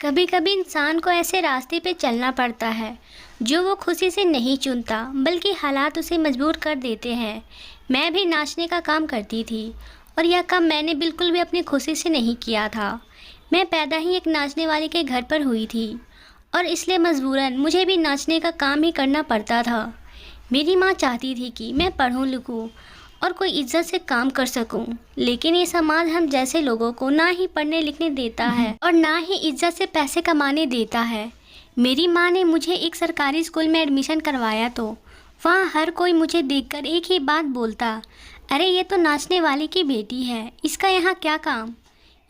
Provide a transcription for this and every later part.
कभी कभी इंसान को ऐसे रास्ते पे चलना पड़ता है जो वो खुशी से नहीं चुनता, बल्कि हालात उसे मजबूर कर देते हैं। मैं भी नाचने का काम करती थी और यह काम मैंने बिल्कुल भी अपनी खुशी से नहीं किया था। मैं पैदा ही एक नाचने वाले के घर पर हुई थी और इसलिए मजबूरन मुझे भी नाचने का काम ही करना पड़ता था। मेरी माँ चाहती थी कि मैं पढ़ूं लिखूं और कोई इज्जत से काम कर सकूं, लेकिन ये समाज हम जैसे लोगों को ना ही पढ़ने लिखने देता है और ना ही इज्जत से पैसे कमाने देता है। मेरी माँ ने मुझे एक सरकारी स्कूल में एडमिशन करवाया तो वहाँ हर कोई मुझे देखकर एक ही बात बोलता, अरे ये तो नाचने वाले की बेटी है, इसका यहाँ क्या काम,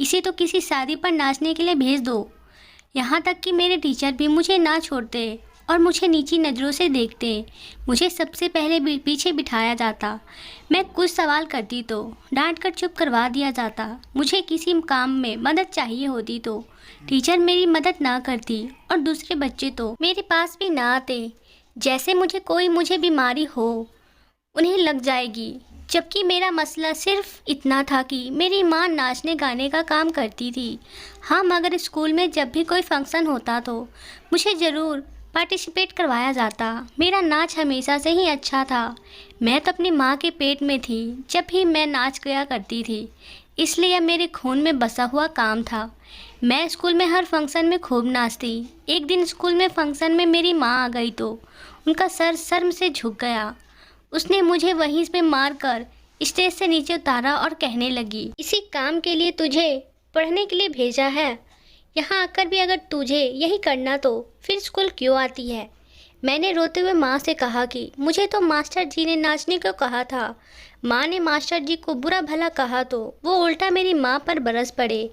इसे तो किसी शादी पर नाचने के लिए भेज दो। यहाँ तक कि मेरे टीचर भी मुझे ना छोड़ते और मुझे नीची नज़रों से देखते। मुझे सबसे पहले पीछे बिठाया जाता। मैं कुछ सवाल करती तो डांट कर चुप करवा दिया जाता। मुझे किसी काम में मदद चाहिए होती तो टीचर मेरी मदद ना करती और दूसरे बच्चे तो मेरे पास भी ना आते, जैसे मुझे बीमारी हो उन्हें लग जाएगी। जबकि मेरा मसला सिर्फ इतना था कि मेरी माँ नाचने गाने का काम करती थी। हाँ, मगर स्कूल में जब भी कोई फंक्शन होता तो मुझे ज़रूर पार्टिसिपेट करवाया जाता। मेरा नाच हमेशा से ही अच्छा था। मैं तो अपनी माँ के पेट में थी जब भी मैं नाच गया करती थी, इसलिए यह मेरे खून में बसा हुआ काम था। मैं स्कूल में हर फंक्शन में खूब नाचती। एक दिन स्कूल में फंक्शन में मेरी माँ आ गई तो उनका सर शर्म से झुक गया। उसने मुझे वहीं पे मार कर स्टेज से नीचे उतारा और कहने लगी, इसी काम के लिए तुझे पढ़ने के लिए भेजा है, यहाँ आकर भी अगर तुझे यही करना तो फिर स्कूल क्यों आती है। मैंने रोते हुए माँ से कहा कि मुझे तो मास्टर जी ने नाचने को कहा था। माँ ने मास्टर जी को बुरा भला कहा तो वो उल्टा मेरी माँ पर बरस पड़े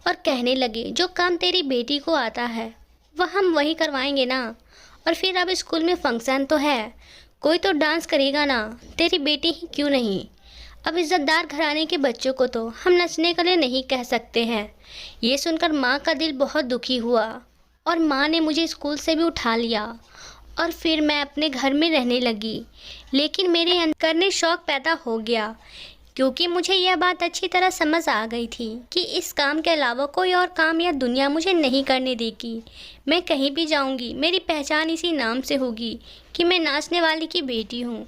और कहने लगे, जो काम तेरी बेटी को आता है वह हम वही करवाएंगे ना। और फिर अब स्कूल में फंक्शन तो है, कोई तो डांस करेगा ना, तेरी बेटी ही क्यों नहीं। अब इज्जतदार घराने के बच्चों को तो हम नचने के लिए नहीं कह सकते हैं। ये सुनकर माँ का दिल बहुत दुखी हुआ और माँ ने मुझे स्कूल से भी उठा लिया और फिर मैं अपने घर में रहने लगी। लेकिन मेरे अंदर करने शौक़ पैदा हो गया, क्योंकि मुझे यह बात अच्छी तरह समझ आ गई थी कि इस काम के अलावा कोई और काम या दुनिया मुझे नहीं करने देगी। मैं कहीं भी जाऊंगी मेरी पहचान इसी नाम से होगी कि मैं नाचने वाली की बेटी हूँ।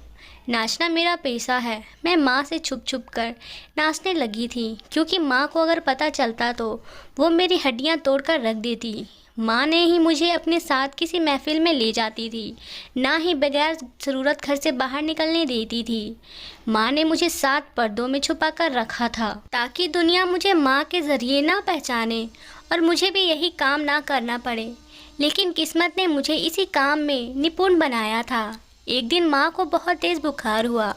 नाचना मेरा पेशा है। मैं माँ से छुप छुप कर नाचने लगी थी, क्योंकि माँ को अगर पता चलता तो वो मेरी हड्डियाँ तोड़ कर रख देती। माँ ने ही मुझे अपने साथ किसी महफिल में ले जाती थी, ना ही बगैर ज़रूरत घर से बाहर निकलने देती थी। माँ ने मुझे 7 पर्दों में छुपा कर रखा था ताकि दुनिया मुझे माँ के ज़रिए ना पहचाने और मुझे भी यही काम ना करना पड़े। लेकिन किस्मत ने मुझे इसी काम में निपुण बनाया था। एक दिन माँ को बहुत तेज़ बुखार हुआ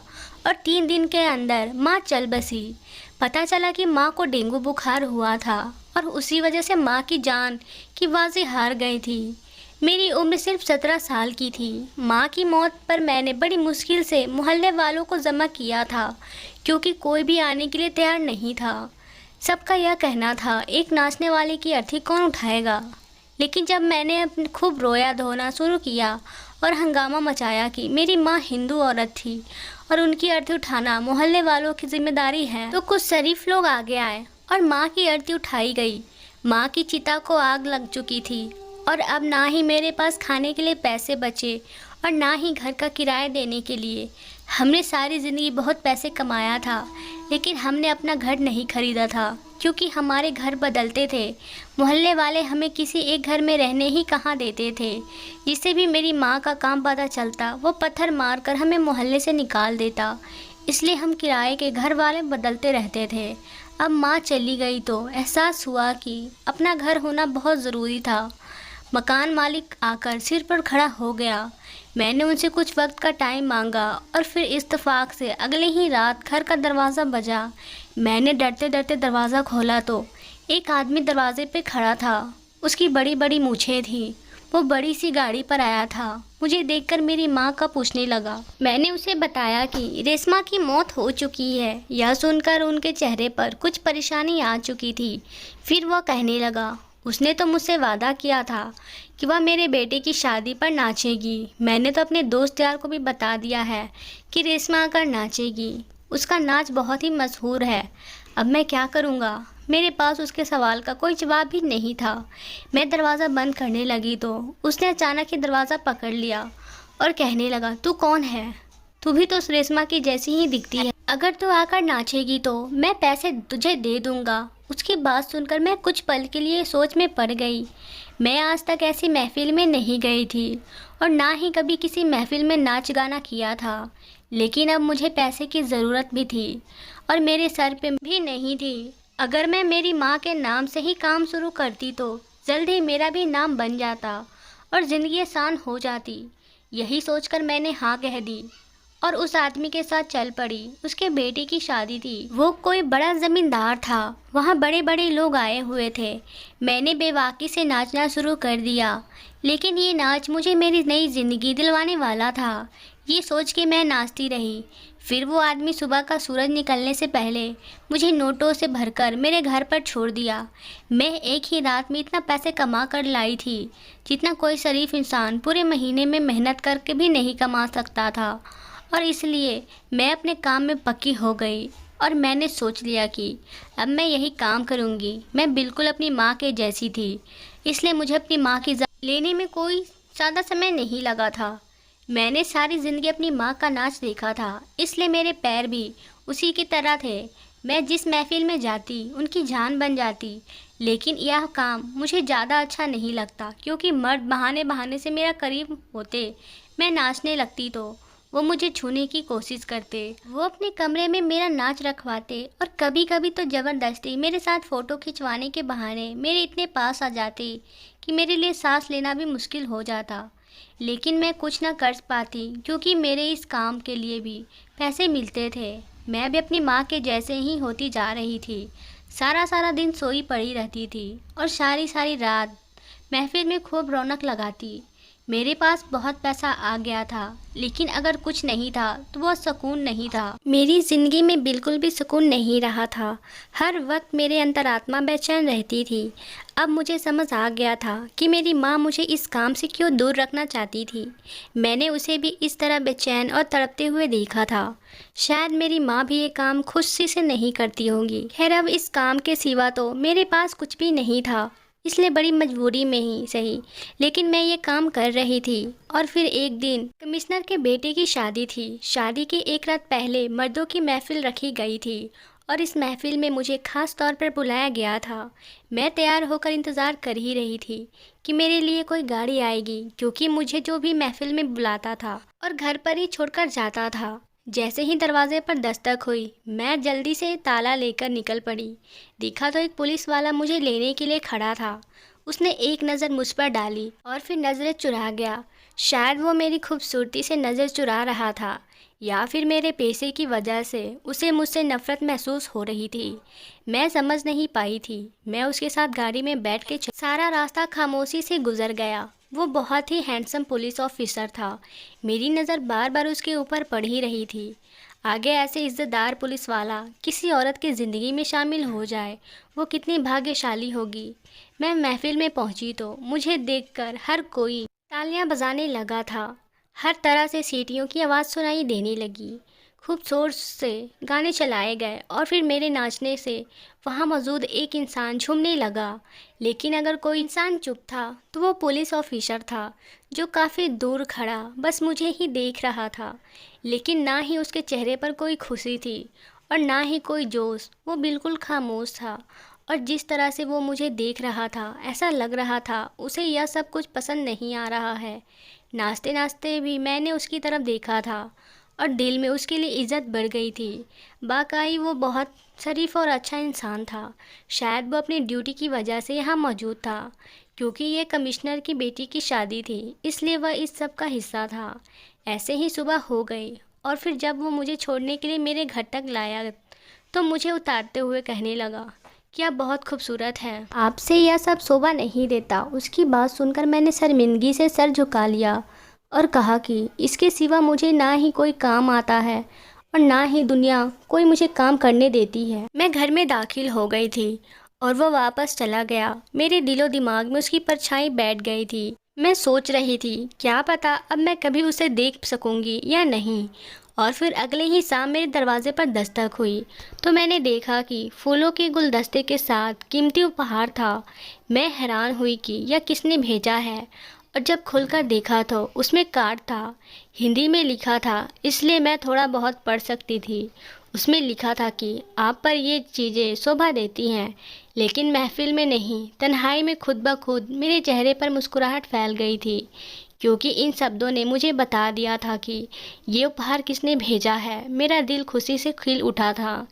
और 3 दिन के अंदर माँ चल बसी। पता चला कि माँ को डेंगू बुखार हुआ था और उसी वजह से माँ की जान की बाजी हार गई थी। मेरी उम्र सिर्फ 17 साल की थी। माँ की मौत पर मैंने बड़ी मुश्किल से मोहल्ले वालों को जमा किया था, क्योंकि कोई भी आने के लिए तैयार नहीं था। सबका यह कहना था, एक नाचने वाले की अर्थी कौन उठाएगा। लेकिन जब मैंने खूब रोया धोना शुरू किया और हंगामा मचाया कि मेरी माँ हिंदू औरत थी और उनकी अर्थी उठाना मोहल्ले वालों की जिम्मेदारी है, तो कुछ शरीफ लोग आगे आए और माँ की अर्थी उठाई गई। माँ की चिता को आग लग चुकी थी और अब ना ही मेरे पास खाने के लिए पैसे बचे और ना ही घर का किराया देने के लिए। हमने सारी ज़िंदगी बहुत पैसे कमाया था, लेकिन हमने अपना घर नहीं खरीदा था, क्योंकि हमारे घर बदलते थे। मोहल्ले वाले हमें किसी एक घर में रहने ही कहाँ देते थे। जिससे भी मेरी माँ का काम पता चलता वो पत्थर मार कर हमें मोहल्ले से निकाल देता। इसलिए हम किराए के घर वाले बदलते रहते थे। अब माँ चली गई तो एहसास हुआ कि अपना घर होना बहुत ज़रूरी था। मकान मालिक आकर सिर पर खड़ा हो गया। मैंने उनसे कुछ वक्त का टाइम मांगा और फिर इत्तेफाक से अगले ही रात घर का दरवाज़ा बजा। मैंने डरते डरते दरवाज़ा खोला तो एक आदमी दरवाजे पे खड़ा था। उसकी बड़ी बड़ी मूछें थी। वो बड़ी सी गाड़ी पर आया था। मुझे देखकर मेरी माँ का पूछने लगा। मैंने उसे बताया कि रेशमा की मौत हो चुकी है। यह सुनकर उनके चेहरे पर कुछ परेशानी आ चुकी थी। फिर वह कहने लगा, उसने तो मुझसे वादा किया था कि वह मेरे बेटे की शादी पर नाचेगी। मैंने तो अपने दोस्त यार को भी बता दिया है कि रेशमा आकर नाचेगी। उसका नाच बहुत ही मशहूर है। अब मैं क्या करूँगा। मेरे पास उसके सवाल का कोई जवाब भी नहीं था। मैं दरवाज़ा बंद करने लगी तो उसने अचानक ही दरवाज़ा पकड़ लिया और कहने लगा, तू कौन है? तू भी तो रेशमा की जैसी ही दिखती है। अगर तू आकर नाचेगी तो मैं पैसे तुझे दे दूंगा। उसकी बात सुनकर मैं कुछ पल के लिए सोच में पड़ गई। मैं आज तक ऐसी महफिल में नहीं गई थी और ना ही कभी किसी महफिल में नाच गाना किया था। लेकिन अब मुझे पैसे की ज़रूरत भी थी और मेरे सर पे भी नहीं थी। अगर मैं मेरी माँ के नाम से ही काम शुरू करती तो जल्द ही मेरा भी नाम बन जाता और ज़िंदगी आसान हो जाती। यही सोचकर मैंने हाँ कह दी और उस आदमी के साथ चल पड़ी। उसके बेटे की शादी थी। वो कोई बड़ा जमींदार था। वहाँ बड़े बड़े लोग आए हुए थे। मैंने बेबाकी से नाचना शुरू कर दिया, लेकिन ये नाच मुझे मेरी नई ज़िंदगी दिलवाने वाला था। ये सोच के मैं नाचती रही। फिर वो आदमी सुबह का सूरज निकलने से पहले मुझे नोटों से भरकर मेरे घर पर छोड़ दिया। मैं एक ही रात में इतना पैसे कमा कर लाई थी जितना कोई शरीफ इंसान पूरे महीने में मेहनत करके भी नहीं कमा सकता था। और इसलिए मैं अपने काम में पक्की हो गई और मैंने सोच लिया कि अब मैं यही काम करूँगी। मैं बिल्कुल अपनी माँ के जैसी थी, इसलिए मुझे अपनी माँ की लेने में कोई ज़्यादा समय नहीं लगा था। मैंने सारी ज़िंदगी अपनी माँ का नाच देखा था, इसलिए मेरे पैर भी उसी की तरह थे। मैं जिस महफिल में जाती उनकी जान बन जाती। लेकिन यह काम मुझे ज़्यादा अच्छा नहीं लगता, क्योंकि मर्द बहाने बहाने से मेरा करीब होते। मैं नाचने लगती तो वो मुझे छूने की कोशिश करते। वो अपने कमरे में मेरा नाच रखवाते और कभी कभी तो ज़बरदस्ती मेरे साथ फ़ोटो खिंचवाने के बहाने मेरे इतने पास आ जाते कि मेरे लिए सांस लेना भी मुश्किल हो जाता। लेकिन मैं कुछ ना कर पाती, क्योंकि मेरे इस काम के लिए भी पैसे मिलते थे। मैं भी अपनी माँ के जैसे ही होती जा रही थी। सारा सारा दिन सोई पड़ी रहती थी और सारी सारी रात महफिल में खूब रौनक लगाती। मेरे पास बहुत पैसा आ गया था, लेकिन अगर कुछ नहीं था तो वह सुकून नहीं था। मेरी ज़िंदगी में बिल्कुल भी सुकून नहीं रहा था। हर वक्त मेरे अंतरात्मा बेचैन रहती थी। अब मुझे समझ आ गया था कि मेरी माँ मुझे इस काम से क्यों दूर रखना चाहती थी। मैंने उसे भी इस तरह बेचैन और तड़पते हुए देखा था। शायद मेरी माँ भी ये काम खुशी से नहीं करती होंगी। खैर, अब इस काम के सिवा तो मेरे पास कुछ भी नहीं था, इसलिए बड़ी मजबूरी में ही सही, लेकिन मैं ये काम कर रही थी। और फिर एक दिन कमिश्नर के बेटे की शादी थी। शादी के एक रात पहले मर्दों की महफिल रखी गई थी और इस महफिल में मुझे खास तौर पर बुलाया गया था। मैं तैयार होकर इंतज़ार कर ही रही थी कि मेरे लिए कोई गाड़ी आएगी, क्योंकि मुझे जो भी महफिल में बुलाता था और घर पर ही छोड़कर जाता था। जैसे ही दरवाजे पर दस्तक हुई, मैं जल्दी से ताला लेकर निकल पड़ी। देखा तो एक पुलिस वाला मुझे लेने के लिए खड़ा था। उसने एक नज़र मुझ पर डाली और फिर नज़रें चुरा गया। शायद वो मेरी खूबसूरती से नज़र चुरा रहा था, या फिर मेरे पैसे की वजह से उसे मुझसे नफ़रत महसूस हो रही थी। मैं समझ नहीं पाई थी। मैं उसके साथ गाड़ी में बैठ के सारा रास्ता खामोशी से गुजर गया। वो बहुत ही हैंडसम पुलिस ऑफिसर था। मेरी नज़र बार बार उसके ऊपर पड़ ही रही थी। आगे ऐसे इज्जतदार पुलिस वाला किसी औरत की ज़िंदगी में शामिल हो जाए, वो कितनी भाग्यशाली होगी। मैं महफिल में पहुंची तो मुझे देखकर हर कोई तालियां बजाने लगा था। हर तरह से सीटियों की आवाज़ सुनाई देने लगी। खूब जोर से गाने चलाए गए और फिर मेरे नाचने से वहाँ मौजूद एक इंसान झूमने लगा। लेकिन अगर कोई इंसान चुप था तो वो पुलिस ऑफिसर था, जो काफ़ी दूर खड़ा बस मुझे ही देख रहा था। लेकिन ना ही उसके चेहरे पर कोई खुशी थी और ना ही कोई जोश। वो बिल्कुल खामोश था और जिस तरह से वो मुझे देख रहा था, ऐसा लग रहा था उसे यह सब कुछ पसंद नहीं आ रहा है। नाचते नाचते भी मैंने उसकी तरफ देखा था और दिल में उसके लिए इज़्ज़त बढ़ गई थी। वाकई वो बहुत शरीफ और अच्छा इंसान था। शायद वो अपनी ड्यूटी की वजह से यहाँ मौजूद था, क्योंकि ये कमिश्नर की बेटी की शादी थी, इसलिए वह इस सब का हिस्सा था। ऐसे ही सुबह हो गई और फिर जब वो मुझे छोड़ने के लिए मेरे घर तक लाया तो मुझे उतारते हुए कहने लगा कि आप बहुत खूबसूरत हैं, आपसे यह सब शोभा नहीं देता। उसकी बात सुनकर मैंने शर्मिंदगी से सर झुका लिया और कहा कि इसके सिवा मुझे ना ही कोई काम आता है और ना ही दुनिया कोई मुझे काम करने देती है। मैं घर में दाखिल हो गई थी और वो वापस चला गया। मेरे दिलो दिमाग में उसकी परछाई बैठ गई थी। मैं सोच रही थी क्या पता अब मैं कभी उसे देख सकूंगी या नहीं, और फिर अगले ही शाम मेरे दरवाजे पर दस्तक हुई तो मैंने देखा कि फूलों के गुलदस्ते के साथ कीमती उपहार था। मैं हैरान हुई कि यह किसने भेजा है, और जब खुलकर देखा तो उसमें कार्ड था। हिंदी में लिखा था, इसलिए मैं थोड़ा बहुत पढ़ सकती थी। उसमें लिखा था कि आप पर ये चीज़ें शोभा देती हैं, लेकिन महफिल में नहीं, तन्हाई में खुद ब खुद मेरे चेहरे पर मुस्कुराहट फैल गई थी, क्योंकि इन शब्दों ने मुझे बता दिया था कि ये उपहार किसने भेजा है। मेरा दिल खुशी से खिल उठा था।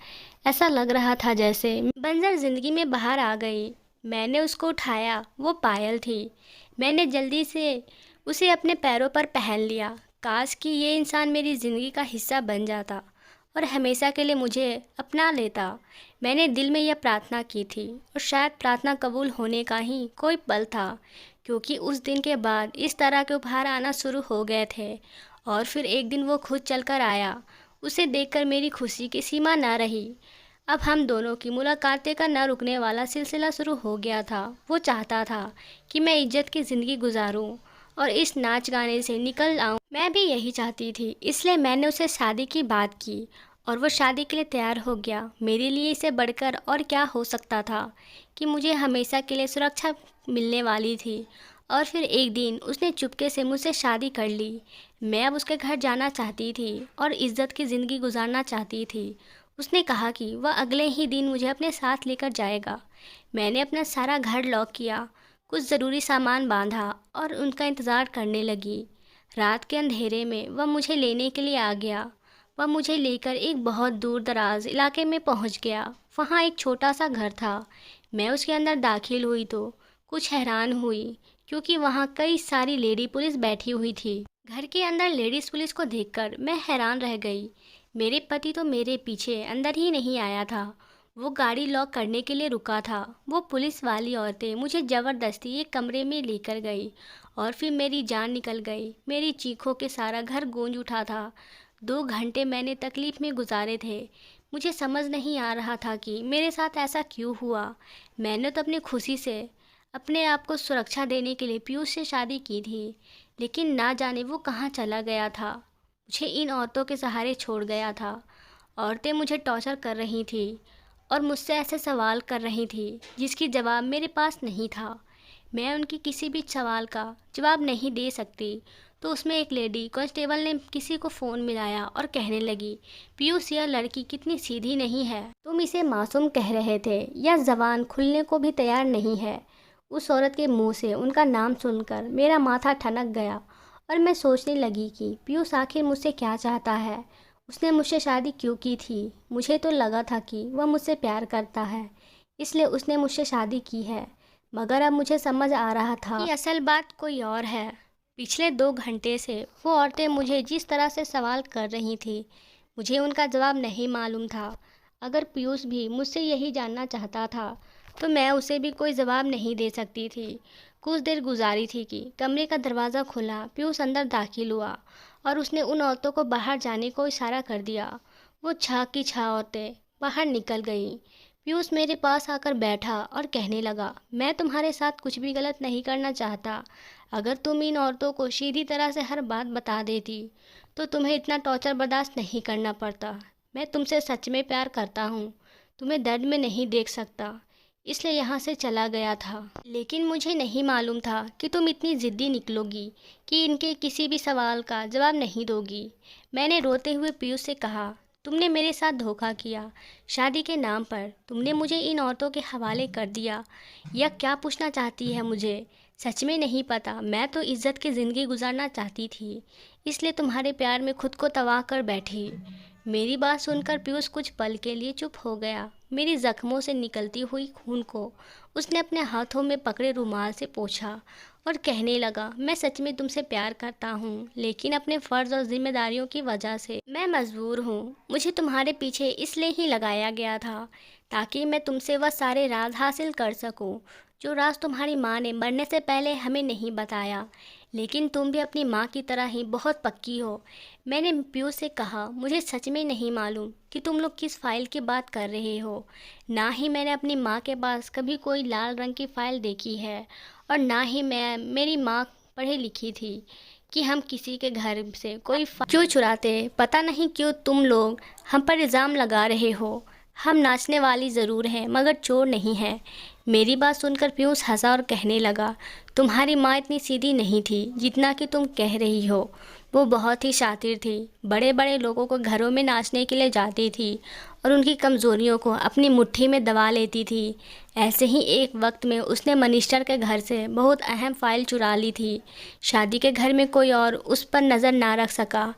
ऐसा लग रहा था जैसे बंजर जिंदगी में बाहर आ गई। मैंने उसको उठाया, वो पायल थी। मैंने जल्दी से उसे अपने पैरों पर पहन लिया। काश कि ये इंसान मेरी ज़िंदगी का हिस्सा बन जाता और हमेशा के लिए मुझे अपना लेता। मैंने दिल में यह प्रार्थना की थी, और शायद प्रार्थना कबूल होने का ही कोई पल था, क्योंकि उस दिन के बाद इस तरह के उपहार आना शुरू हो गए थे। और फिर एक दिन वो खुद चलकर आया। उसे देखकर मेरी खुशी की सीमा न रही। अब हम दोनों की मुलाकातें का न रुकने वाला सिलसिला शुरू हो गया था। वो चाहता था कि मैं इज्जत की ज़िंदगी गुजारूं और इस नाच गाने से निकल आऊं। मैं भी यही चाहती थी, इसलिए मैंने उसे शादी की बात की और वो शादी के लिए तैयार हो गया। मेरे लिए इसे बढ़कर और क्या हो सकता था कि मुझे हमेशा के लिए सुरक्षा मिलने वाली थी। और फिर एक दिन उसने चुपके से मुझसे शादी कर ली। मैं अब उसके घर जाना चाहती थी और इज्जत की ज़िंदगी गुजारना चाहती थी। उसने कहा कि वह अगले ही दिन मुझे अपने साथ लेकर जाएगा। मैंने अपना सारा घर लॉक किया, कुछ ज़रूरी सामान बांधा और उनका इंतज़ार करने लगी। रात के अंधेरे में वह मुझे लेने के लिए आ गया। वह मुझे लेकर एक बहुत दूर दराज इलाके में पहुंच गया। वहाँ एक छोटा सा घर था। मैं उसके अंदर दाखिल हुई तो कुछ हैरान हुई, क्योंकि वहाँ कई सारी लेडी पुलिस बैठी हुई थी। घर के अंदर लेडीज़ पुलिस को देखकर मैं हैरान रह गई। मेरे पति तो मेरे पीछे अंदर ही नहीं आया था। वो गाड़ी लॉक करने के लिए रुका था। वो पुलिस वाली औरतें मुझे ज़बरदस्ती एक कमरे में लेकर गई और फिर मेरी जान निकल गई। मेरी चीखों के सारा घर गूंज उठा था। 2 घंटे मैंने तकलीफ़ में गुजारे थे। मुझे समझ नहीं आ रहा था कि मेरे साथ ऐसा क्यों हुआ। मैंने तो अपनी खुशी से अपने आप को सुरक्षा देने के लिए पीयूष से शादी की थी, लेकिन ना जाने वो कहाँ चला गया था। मुझे इन औरतों के सहारे छोड़ गया था। औरतें मुझे टॉर्चर कर रही थी और मुझसे ऐसे सवाल कर रही थी जिसकी जवाब मेरे पास नहीं था। मैं उनकी किसी भी सवाल का जवाब नहीं दे सकती। तो उसमें एक लेडी कांस्टेबल ने किसी को फ़ोन मिलाया और कहने लगी, पीयूष, यह लड़की कितनी सीधी नहीं है। तुम इसे मासूम कह रहे थे, यह ज़बान खुलने को भी तैयार नहीं है। उस औरत के मुंह से उनका नाम सुनकर मेरा माथा ठनक गया और मैं सोचने लगी कि पीयूष आखिर मुझसे क्या चाहता है। उसने मुझसे शादी क्यों की थी। मुझे तो लगा था कि वह मुझसे प्यार करता है, इसलिए उसने मुझसे शादी की है। मगर अब मुझे समझ आ रहा था कि असल बात कोई और है। पिछले 2 घंटे से वो औरतें मुझे जिस तरह से सवाल कर रही थी, मुझे उनका जवाब नहीं मालूम था। अगर पीयूष भी मुझसे यही जानना चाहता था तो मैं उसे भी कोई जवाब नहीं दे सकती थी। कुछ देर गुजारी थी कि कमरे का दरवाज़ा खुला। पीयूष अंदर दाखिल हुआ और उसने उन औरतों को बाहर जाने को इशारा कर दिया। वो छा की छा औरतें बाहर निकल गईं। पीयूष मेरे पास आकर बैठा और कहने लगा, मैं तुम्हारे साथ कुछ भी गलत नहीं करना चाहता। अगर तुम इन औरतों को सीधी तरह से हर बात बता देती तो तुम्हें इतना टॉर्चर बर्दाश्त नहीं करना पड़ता। मैं तुमसे सच में प्यार करता हूँ, तुम्हें दर्द में नहीं देख सकता, इसलिए यहाँ से चला गया था। लेकिन मुझे नहीं मालूम था कि तुम इतनी ज़िद्दी निकलोगी कि इनके किसी भी सवाल का जवाब नहीं दोगी। मैंने रोते हुए पीयूष से कहा, तुमने मेरे साथ धोखा किया। शादी के नाम पर तुमने मुझे इन औरतों के हवाले कर दिया। यह क्या पूछना चाहती है मुझे सच में नहीं पता। मैं तो इज्जत की ज़िंदगी गुजारना चाहती थी, इसलिए तुम्हारे प्यार में खुद को तबाह कर बैठी। मेरी बात सुनकर पीयूष कुछ पल के लिए चुप हो गया। मेरी जख्मों से निकलती हुई खून को उसने अपने हाथों में पकड़े रुमाल से पोंछा और कहने लगा, मैं सच में तुमसे प्यार करता हूँ, लेकिन अपने फ़र्ज़ और जिम्मेदारियों की वजह से मैं मजबूर हूँ। मुझे तुम्हारे पीछे इसलिए ही लगाया गया था ताकि मैं तुमसे वह सारे राज हासिल कर सकूँ जो राज तुम्हारी माँ ने मरने से पहले हमें नहीं बताया। लेकिन तुम भी अपनी माँ की तरह ही बहुत पक्की हो। मैंने पीयूष से कहा, मुझे सच में नहीं मालूम कि तुम लोग किस फ़ाइल की बात कर रहे हो। ना ही मैंने अपनी माँ के पास कभी कोई लाल रंग की फ़ाइल देखी है और ना ही मेरी माँ पढ़ी लिखी थी। कि हम किसी के घर से कोई क्यों चुराते। पता नहीं क्यों तुम लोग हम पर इल्ज़ाम लगा रहे हो। हम नाचने वाली ज़रूर हैं मगर चोर नहीं हैं। मेरी बात सुनकर पीयूष हंसा और कहने लगा, तुम्हारी माँ इतनी सीधी नहीं थी जितना कि तुम कह रही हो। वो बहुत ही शातिर थी। बड़े बड़े लोगों को घरों में नाचने के लिए जाती थी और उनकी कमज़ोरियों को अपनी मुट्ठी में दबा लेती थी। ऐसे ही एक वक्त में उसने मनिस्टर के घर से बहुत अहम फ़ाइल चुरा ली थी। शादी के घर में कोई और उस पर नज़र ना रख सका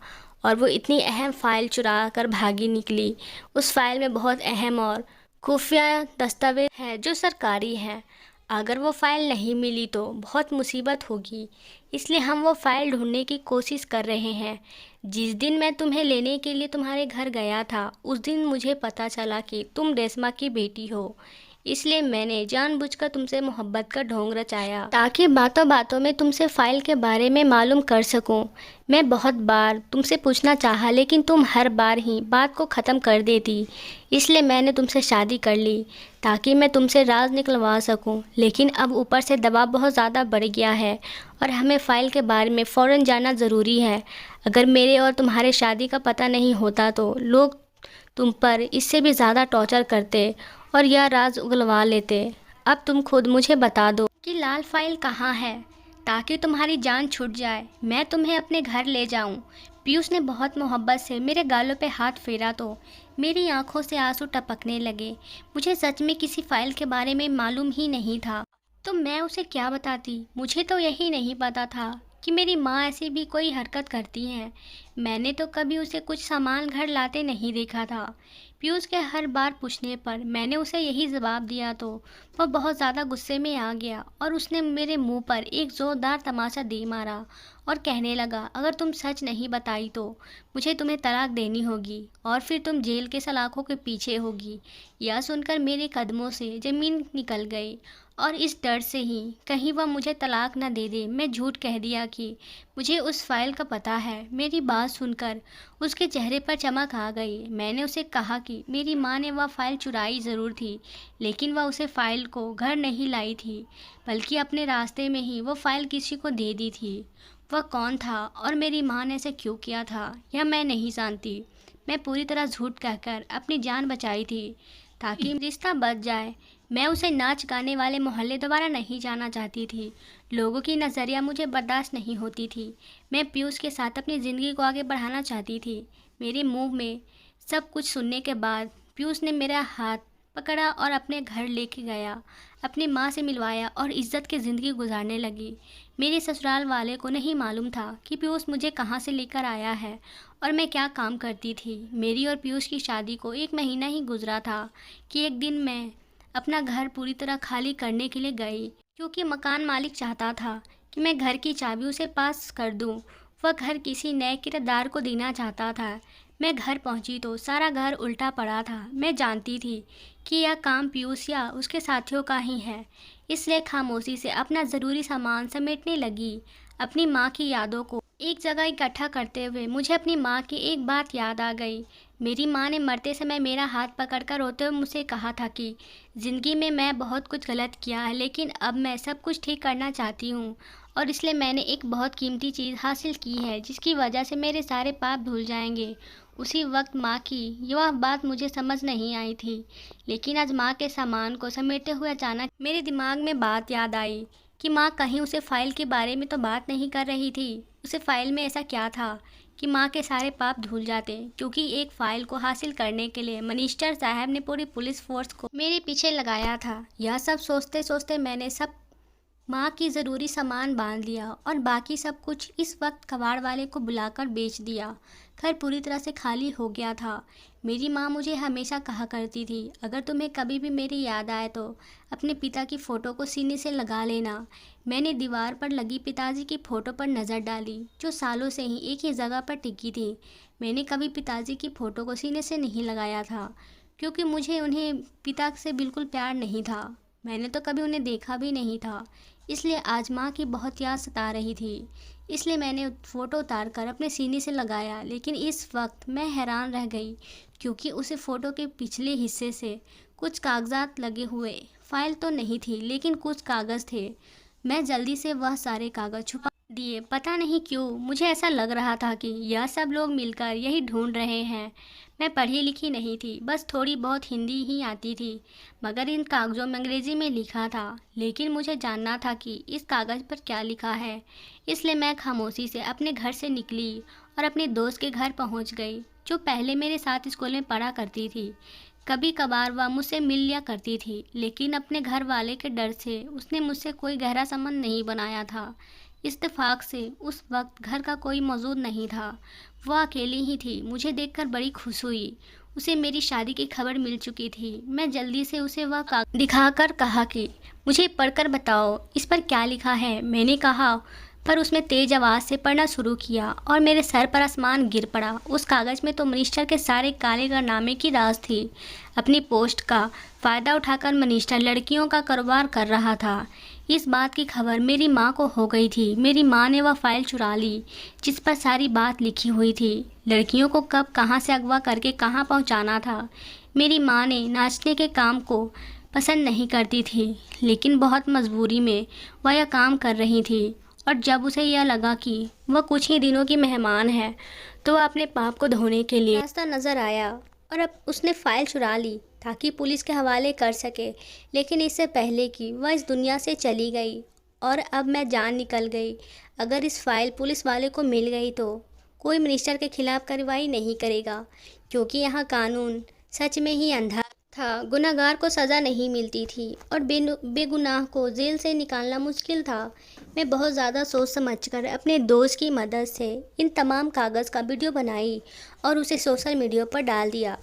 और वो इतनी अहम फ़ाइल चुरा कर भागी निकली। उस फाइल में बहुत अहम और खुफिया दस्तावेज है जो सरकारी है। अगर वो फ़ाइल नहीं मिली तो बहुत मुसीबत होगी, इसलिए हम वो फ़ाइल ढूंढने की कोशिश कर रहे हैं। जिस दिन मैं तुम्हें लेने के लिए तुम्हारे घर गया था उस दिन मुझे पता चला कि तुम रेशमा की बेटी हो। इसलिए मैंने जानबूझकर तुमसे मोहब्बत का ढोंग रचाया ताकि बातों बातों में तुमसे फ़ाइल के बारे में मालूम कर सकूं। मैं बहुत बार तुमसे पूछना चाहा लेकिन तुम हर बार ही बात को ख़त्म कर देती। इसलिए मैंने तुमसे शादी कर ली ताकि मैं तुमसे राज निकलवा सकूं। लेकिन अब ऊपर से दबाव बहुत ज़्यादा बढ़ गया है और हमें फ़ाइल के बारे में फ़ौरन जानना ज़रूरी है। अगर मेरे और तुम्हारे शादी का पता नहीं होता तो लोग तुम पर इससे भी ज़्यादा टॉर्चर करते और यह राज उगलवा लेते। अब तुम खुद मुझे बता दो कि लाल फाइल कहाँ है ताकि तुम्हारी जान छूट जाए, मैं तुम्हें अपने घर ले जाऊं। पीयूष ने बहुत मोहब्बत से मेरे गालों पे हाथ फेरा तो मेरी आंखों से आंसू टपकने लगे। मुझे सच में किसी फाइल के बारे में मालूम ही नहीं था तो मैं उसे क्या बताती। मुझे तो यही नहीं पता था कि मेरी माँ ऐसी भी कोई हरकत करती हैं। मैंने तो कभी उसे कुछ सामान घर लाते नहीं देखा था। पीयूष के हर बार पूछने पर मैंने उसे यही जवाब दिया तो वह बहुत ज़्यादा गुस्से में आ गया और उसने मेरे मुंह पर एक ज़ोरदार तमाचा दे मारा और कहने लगा, अगर तुम सच नहीं बताई तो मुझे तुम्हें तलाक देनी होगी और फिर तुम जेल के सलाखों के पीछे होगी। यह सुनकर मेरे कदमों से ज़मीन निकल गई और इस डर से ही कहीं वह मुझे तलाक न दे दे मैं झूठ कह दिया कि मुझे उस फाइल का पता है। मेरी बात सुनकर उसके चेहरे पर चमक आ गई। मैंने उसे कहा कि मेरी माँ ने वह फ़ाइल चुराई ज़रूर थी लेकिन वह उसे फ़ाइल को घर नहीं लाई थी बल्कि अपने रास्ते में ही वो फ़ाइल किसी को दे दी थी। वह कौन था और मेरी माँ ने ऐसे क्यों किया था यह मैं नहीं जानती। मैं पूरी तरह झूठ कहकर अपनी जान बचाई थी ताकि रिश्ता बच जाए। मैं उसे नाच गाने वाले मोहल्ले दोबारा नहीं जाना चाहती थी। लोगों की नज़रिया मुझे बर्दाश्त नहीं होती थी। मैं पीयूष के साथ अपनी ज़िंदगी को आगे बढ़ाना चाहती थी। मेरे मुंह में सब कुछ सुनने के बाद पीयूष ने मेरा हाथ पकड़ा और अपने घर लेके गया, अपनी माँ से मिलवाया और इज्जत की ज़िंदगी गुजारने लगी। मेरे ससुराल वाले को नहीं मालूम था कि पीयूष मुझे कहाँ से लेकर आया है और मैं क्या काम करती थी। मेरी और पीयूष की शादी को 1 महीना ही गुजरा था कि एक दिन मैं अपना घर पूरी तरह खाली करने के लिए गई क्योंकि मकान मालिक चाहता था कि मैं घर की चाबी उसे पास कर दूं। वह घर किसी नए किराएदार को देना चाहता था। मैं घर पहुंची तो सारा घर उल्टा पड़ा था। मैं जानती थी कि यह काम पीयूष या उसके साथियों का ही है, इसलिए खामोशी से अपना ज़रूरी सामान समेटने लगी। अपनी माँ की यादों को एक जगह इकट्ठा करते हुए मुझे अपनी माँ की एक बात याद आ गई। मेरी माँ ने मरते समय मेरा हाथ पकड़कर रोते हुए मुझसे कहा था कि ज़िंदगी में मैं बहुत कुछ गलत किया है लेकिन अब मैं सब कुछ ठीक करना चाहती हूँ और इसलिए मैंने एक बहुत कीमती चीज़ हासिल की है जिसकी वजह से मेरे सारे पाप धुल जाएंगे। उसी वक्त माँ की यह बात मुझे समझ नहीं आई थी लेकिन आज माँ के सामान को समेटते हुए अचानक मेरे दिमाग में बात याद आई कि माँ कहीं उसे फ़ाइल के बारे में तो बात नहीं कर रही थी। उसे फ़ाइल में ऐसा क्या था कि माँ के सारे पाप धुल जाते, क्योंकि एक फ़ाइल को हासिल करने के लिए मनिस्टर साहब ने पूरी पुलिस फोर्स को मेरे पीछे लगाया था। यह सब सोचते सोचते मैंने सब माँ की ज़रूरी सामान बांध लिया और बाकी सब कुछ इस वक्त कबाड़ वाले को बुलाकर बेच दिया। घर पूरी तरह से खाली हो गया था। मेरी माँ मुझे हमेशा कहा करती थी, अगर तुम्हें कभी भी मेरी याद आए तो अपने पिता की फ़ोटो को सीने से लगा लेना। मैंने दीवार पर लगी पिताजी की फ़ोटो पर नज़र डाली जो सालों से ही एक ही जगह पर टिकी थी। मैंने कभी पिताजी की फ़ोटो को सीने से नहीं लगाया था क्योंकि मुझे उन्हें पिता से बिल्कुल प्यार नहीं था। मैंने तो कभी उन्हें देखा भी नहीं था, इसलिए आज माँ की बहुत याद सता रही थी। इसलिए मैंने फ़ोटो उतार कर अपने सीने से लगाया। लेकिन इस वक्त मैं हैरान रह गई क्योंकि उसे फ़ोटो के पिछले हिस्से से कुछ कागजात लगे हुए। फ़ाइल तो नहीं थी लेकिन कुछ कागज़ थे। मैं जल्दी से वह सारे कागज़ छुपा दिए। पता नहीं क्यों मुझे ऐसा लग रहा था कि यह सब लोग मिलकर यही ढूंढ रहे हैं। मैं पढ़ी लिखी नहीं थी, बस थोड़ी बहुत हिंदी ही आती थी, मगर इन कागज़ों में अंग्रेज़ी में लिखा था। लेकिन मुझे जानना था कि इस कागज़ पर क्या लिखा है, इसलिए मैं खामोशी से अपने घर से निकली और अपने दोस्त के घर पहुंच गई, जो पहले मेरे साथ स्कूल में पढ़ा करती थी। कभी कभार वह मुझसे मिल लिया करती थी, लेकिन अपने घर वाले के डर से उसने मुझसे कोई गहरा संबंध नहीं बनाया था। इत्तेफाक से उस वक्त घर का कोई मौजूद नहीं था, वह अकेली ही थी। मुझे देखकर बड़ी खुश हुई। उसे मेरी शादी की खबर मिल चुकी थी। मैं जल्दी से उसे वह कागज़ दिखाकर कहा कि मुझे पढ़कर बताओ इस पर क्या लिखा है। मैंने कहा, पर उसने तेज आवाज़ से पढ़ना शुरू किया और मेरे सर पर आसमान गिर पड़ा। उस कागज़ में तो मिनिस्टर के सारे काले कारनामे की राज थी। अपनी पोस्ट का फ़ायदा उठाकर मिनिस्टर लड़कियों का कारोबार कर रहा था। इस बात की खबर मेरी माँ को हो गई थी। मेरी माँ ने वह फाइल चुरा ली जिस पर सारी बात लिखी हुई थी, लड़कियों को कब कहाँ से अगवा करके कहाँ पहुँचाना था। मेरी माँ ने नाचने के काम को पसंद नहीं करती थी, लेकिन बहुत मजबूरी में वह यह काम कर रही थी। और जब उसे यह लगा कि वह कुछ ही दिनों की मेहमान है, तो वह अपने पाप को धोने के लिए रास्ता नज़र आया और अब उसने फ़ाइल चुरा ली ताकि पुलिस के हवाले कर सके। लेकिन इससे पहले कि वह इस दुनिया से चली गई और अब मैं जान निकल गई। अगर इस फाइल पुलिस वाले को मिल गई तो कोई मिनिस्टर के खिलाफ कार्रवाई नहीं करेगा, क्योंकि यहाँ कानून सच में ही अंधा था। गुनहगार को सज़ा नहीं मिलती थी और बेगुनाह को जेल से निकालना मुश्किल था। मैं बहुत ज़्यादा सोच समझकर अपने दोस्त की मदद से इन तमाम कागज़ का वीडियो बनाई और उसे सोशल मीडिया पर डाल दिया।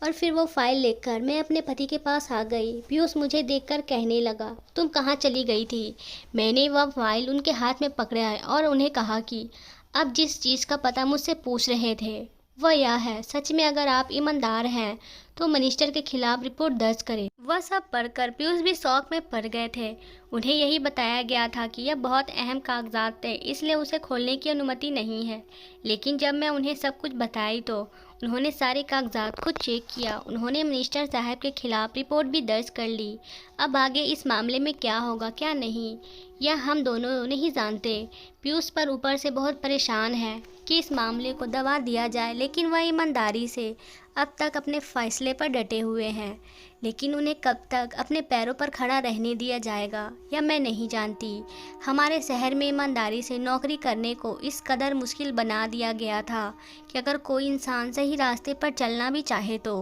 और फिर वो फाइल लेकर मैं अपने पति के पास आ गई। पीयूष मुझे देखकर कहने लगा, तुम कहाँ चली गई थी? मैंने वह फाइल उनके हाथ में पकड़ा और उन्हें कहा कि आप जिस चीज़ का पता मुझसे पूछ रहे थे वह यह है, सच में अगर आप ईमानदार हैं तो मिनिस्टर के खिलाफ रिपोर्ट दर्ज करें। वह सब पढ़कर पीयूष भी शौक में पड़ गए थे। उन्हें यही बताया गया था कि यह बहुत अहम कागजात थे, इसलिए उसे खोलने की अनुमति नहीं है। लेकिन जब मैं उन्हें सब कुछ बताई तो उन्होंने सारे कागजात को चेक किया। उन्होंने मिनिस्टर साहब के खिलाफ रिपोर्ट भी दर्ज कर ली। अब आगे इस मामले में क्या होगा क्या नहीं, यह हम दोनों नहीं जानते। पीयूष पर ऊपर से बहुत परेशान है कि इस मामले को दबा दिया जाए, लेकिन वह ईमानदारी से अब तक अपने फैसले पर डटे हुए हैं। लेकिन उन्हें कब तक अपने पैरों पर खड़ा रहने दिया जाएगा यह मैं नहीं जानती। हमारे शहर में ईमानदारी से नौकरी करने को इस कदर मुश्किल बना दिया गया था कि अगर कोई इंसान सही रास्ते पर चलना भी चाहे तो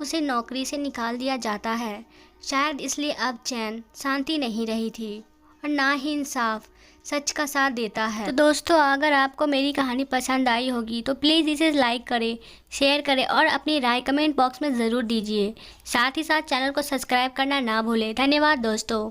उसे नौकरी से निकाल दिया जाता है। शायद इसलिए अब चैन शांति नहीं रही थी और ना ही इंसाफ सच का साथ देता है। तो दोस्तों, अगर आपको मेरी कहानी पसंद आई होगी तो प्लीज़ इसे लाइक करें, शेयर करें और अपनी राय कमेंट बॉक्स में ज़रूर दीजिए। साथ ही साथ चैनल को सब्सक्राइब करना ना भूलें। धन्यवाद दोस्तों।